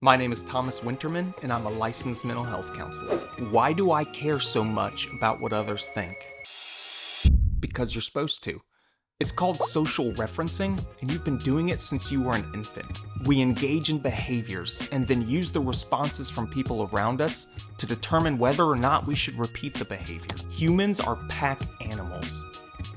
My name is Thomas Winterman, and I'm a licensed mental health counselor. Why do I care so much about what others think? Because you're supposed to. It's called social referencing, and you've been doing it since you were an infant. We engage in behaviors and then use the responses from people around us to determine whether or not we should repeat the behavior. Humans are pack animals,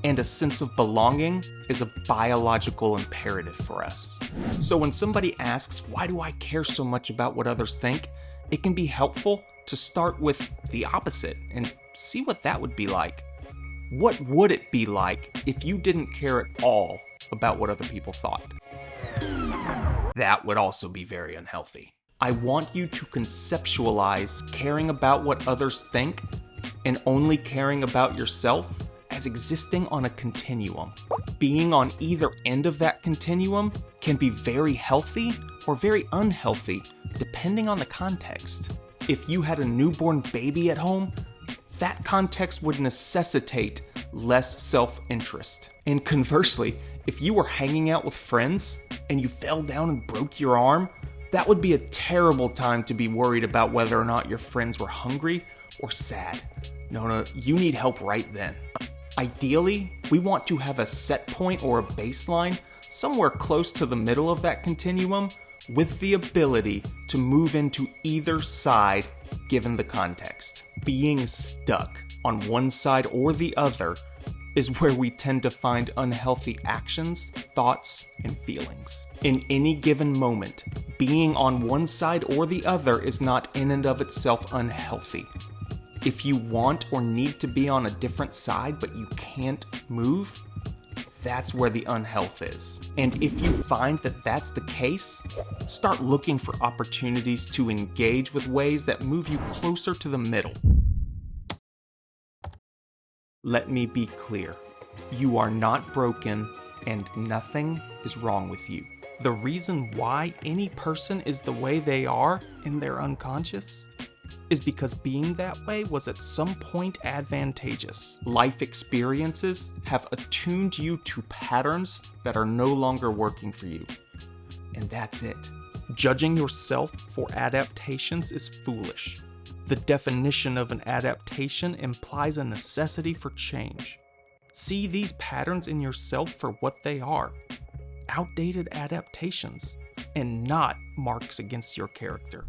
and a sense of belonging is a biological imperative for us. So when somebody asks, why do I care so much about what others think? It can be helpful to start with the opposite and see what that would be like. What would it be like if you didn't care at all about what other people thought? That would also be very unhealthy. I want you to conceptualize caring about what others think and only caring about yourself as existing on a continuum. Being on either end of that continuum can be very healthy or very unhealthy, depending on the context. If you had a newborn baby at home, that context would necessitate less self-interest. And conversely, if you were hanging out with friends and you fell down and broke your arm, that would be a terrible time to be worried about whether or not your friends were hungry or sad. No, you need help right then. Ideally, we want to have a set point or a baseline somewhere close to the middle of that continuum with the ability to move into either side given the context. Being stuck on one side or the other is where we tend to find unhealthy actions, thoughts, and feelings. In any given moment, being on one side or the other is not in and of itself unhealthy. If you want or need to be on a different side but you can't move, that's where the unhealth is. And if you find that that's the case, start looking for opportunities to engage with ways that move you closer to the middle. Let me be clear. You are not broken and nothing is wrong with you. The reason why any person is the way they are in their unconscious is because being that way was at some point advantageous. Life experiences have attuned you to patterns that are no longer working for you. And that's it. Judging yourself for adaptations is foolish. The definition of an adaptation implies a necessity for change. See these patterns in yourself for what they are: outdated adaptations, and not marks against your character.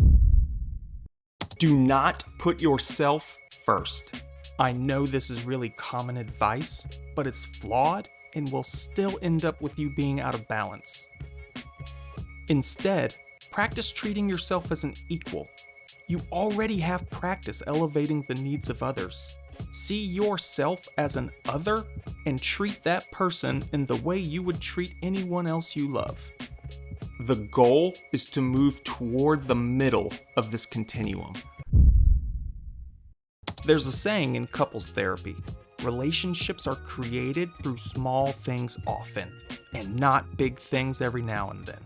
Do not put yourself first. I know this is really common advice, but it's flawed and will still end up with you being out of balance. Instead, practice treating yourself as an equal. You already have practice elevating the needs of others. See yourself as an other and treat that person in the way you would treat anyone else you love. The goal is to move toward the middle of this continuum. There's a saying in couples therapy: relationships are created through small things often, and not big things every now and then.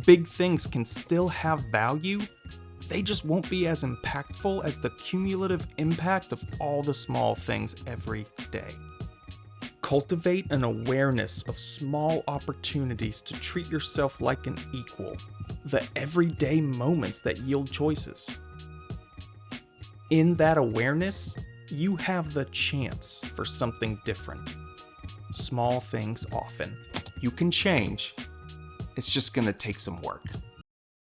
Big things can still have value, they just won't be as impactful as the cumulative impact of all the small things every day. Cultivate an awareness of small opportunities to treat yourself like an equal, the everyday moments that yield choices. In that awareness, you have the chance for something different. Small things often. You can change. It's just gonna take some work.